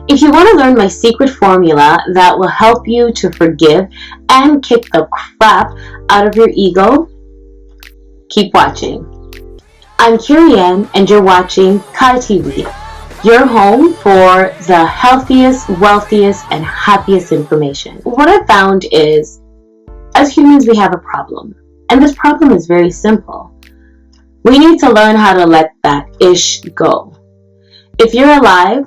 If you want to learn my secret formula that will help you to forgive and kick the crap out of your ego, keep watching. I'm Kerry-Ann, and you're watching Kai TV, your home for the healthiest, wealthiest, and happiest information. What I've found is, as humans, we have a problem. And this problem is very simple. We need to learn how to let that ish go. If you're alive,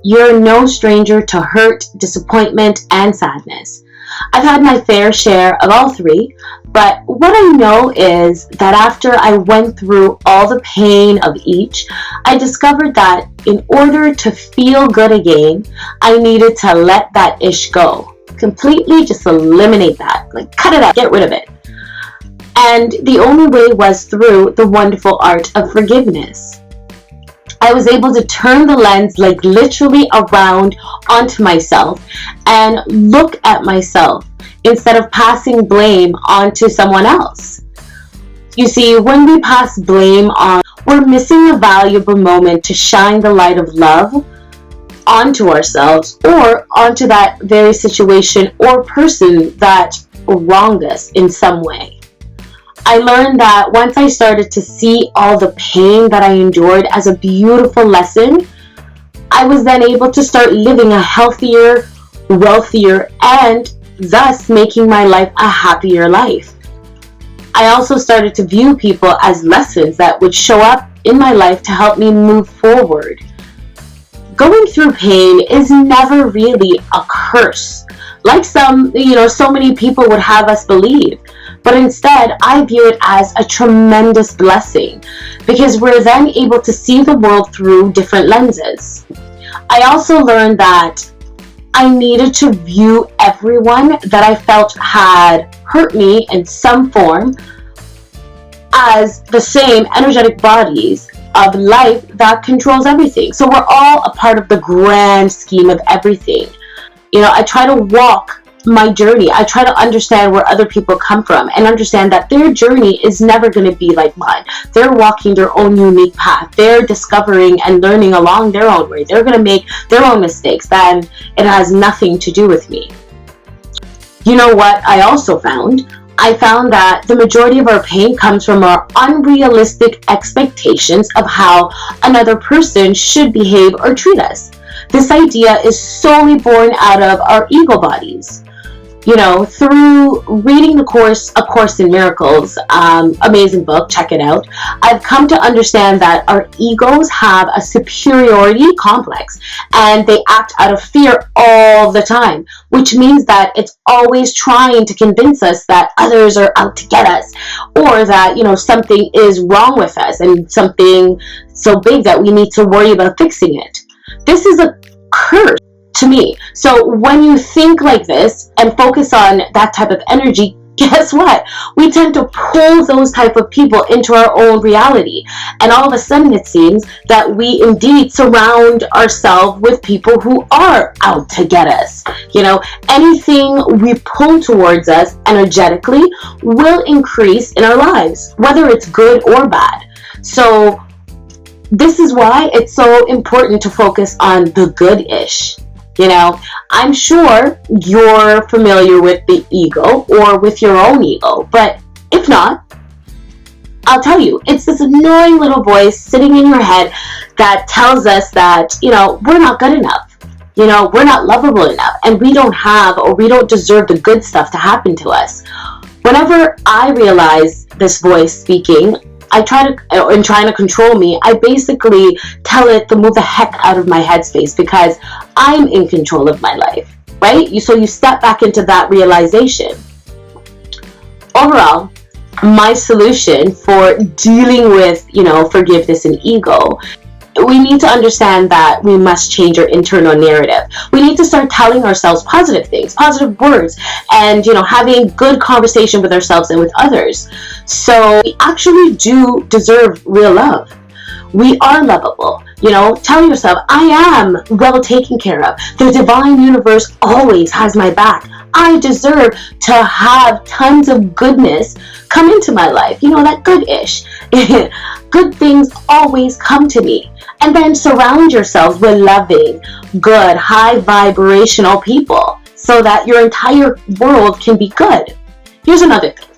you're no stranger to hurt, disappointment, and sadness. I've had my fair share of all three, but what I know is that after I went through all the pain of each, I discovered that in order to feel good again, I needed to let that ish go. Completely just eliminate that. Like, cut it out, get rid of it. And the only way was through the wonderful art of forgiveness. I was able to turn the lens like literally around onto myself and look at myself instead of passing blame onto someone else. You see, when we pass blame on, we're missing a valuable moment to shine the light of love onto ourselves or onto that very situation or person that wronged us in some way. I learned that once I started to see all the pain that I endured as a beautiful lesson, I was then able to start living a healthier, wealthier, and thus making my life a happier life. I also started to view people as lessons that would show up in my life to help me move forward. Going through pain is never really a curse, like so many people would have us believe. But instead, I view it as a tremendous blessing because we're then able to see the world through different lenses. I also learned that I needed to view everyone that I felt had hurt me in some form as the same energetic bodies of life that controls everything. So we're all a part of the grand scheme of everything. I try to walk my journey. I try to understand where other people come from and understand that their journey is never going to be like mine. They're walking their own unique path. They're discovering and learning along their own way. They're going to make their own mistakes. Then it has nothing to do with me. You know what I also found? I found that the majority of our pain comes from our unrealistic expectations of how another person should behave or treat us. This idea is solely born out of our ego bodies. Through reading A Course in Miracles, amazing book, check it out, I've come to understand that our egos have a superiority complex and they act out of fear all the time, which means that it's always trying to convince us that others are out to get us or that, something is wrong with us and something so big that we need to worry about fixing it. This is a curse to me. So when you think like this and focus on that type of energy, guess what? We tend to pull those type of people into our own reality. And all of a sudden it seems that we indeed surround ourselves with people who are out to get us. Anything we pull towards us energetically will increase in our lives, whether it's good or bad. So this is why it's so important to focus on the good-ish. I'm sure you're familiar with the ego or with your own ego, but if not, I'll tell you, it's this annoying little voice sitting in your head that tells us that, we're not good enough. We're not lovable enough, and we don't have or we don't deserve the good stuff to happen to us. Whenever I realize this voice speaking, trying to control me, I basically tell it to move the heck out of my headspace because I'm in control of my life, right? So you step back into that realization. Overall, my solution for dealing with, forgiveness and ego, we need to understand that we must change our internal narrative. We need to start telling ourselves positive things, positive words, and, having good conversation with ourselves and with others. So we actually do deserve real love. We are lovable. Tell yourself, I am well taken care of. The divine universe always has my back. I deserve to have tons of goodness come into my life. That good-ish. Good things always come to me. And then surround yourselves with loving, good, high vibrational people so that your entire world can be good. Here's another thing.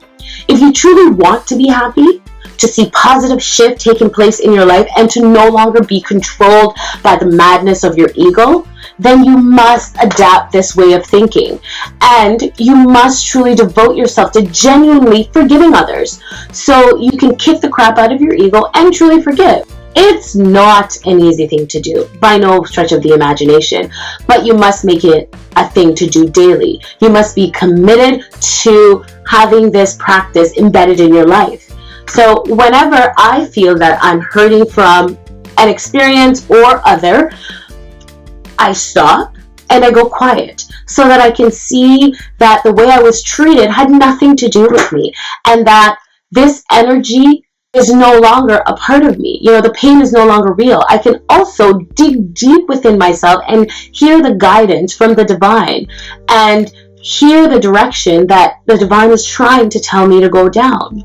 If you truly want to be happy, to see positive shift taking place in your life, and to no longer be controlled by the madness of your ego, then you must adapt this way of thinking. And you must truly devote yourself to genuinely forgiving others so you can kick the crap out of your ego and truly forgive. It's not an easy thing to do, by no stretch of the imagination, but you must make it a thing to do daily. You must be committed to having this practice embedded in your life. So whenever I feel that I'm hurting from an experience or other, I stop and I go quiet so that I can see that the way I was treated had nothing to do with me, and that this energy is no longer a part of me. The pain is no longer real. I can also dig deep within myself and hear the guidance from the divine and hear the direction that the divine is trying to tell me to go down.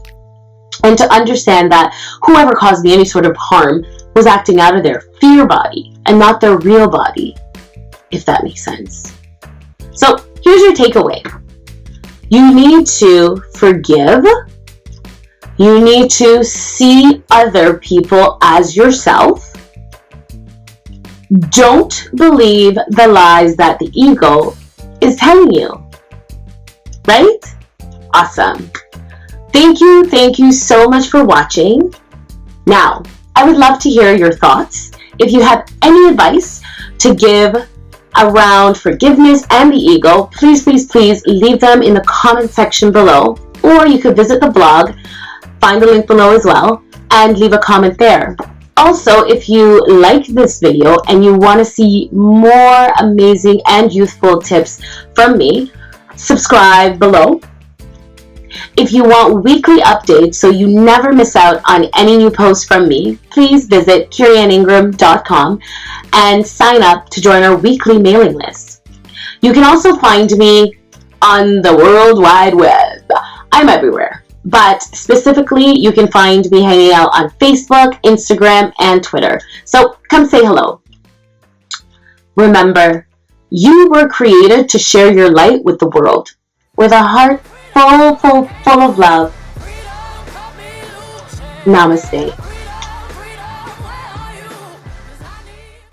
And to understand that whoever caused me any sort of harm was acting out of their fear body and not their real body, if that makes sense. So here's your takeaway. You need to forgive. You need to see other people as yourself. Don't believe the lies that the ego is telling you. Right? Awesome. Thank you so much for watching. Now, I would love to hear your thoughts. If you have any advice to give around forgiveness and the ego, please leave them in the comment section below, or you could visit the blog, find the link below as well, and leave a comment there. Also, if you like this video and you want to see more amazing and useful tips from me, subscribe below. If you want weekly updates so you never miss out on any new posts from me, please visit Kerry-Ann and sign up to join our weekly mailing list. You can also find me on the World Wide Web. I'm everywhere, but specifically you can find me hanging out on Facebook, Instagram, and Twitter. So come say hello. Remember, you were created to share your light with the world with a heart full of love. Namaste.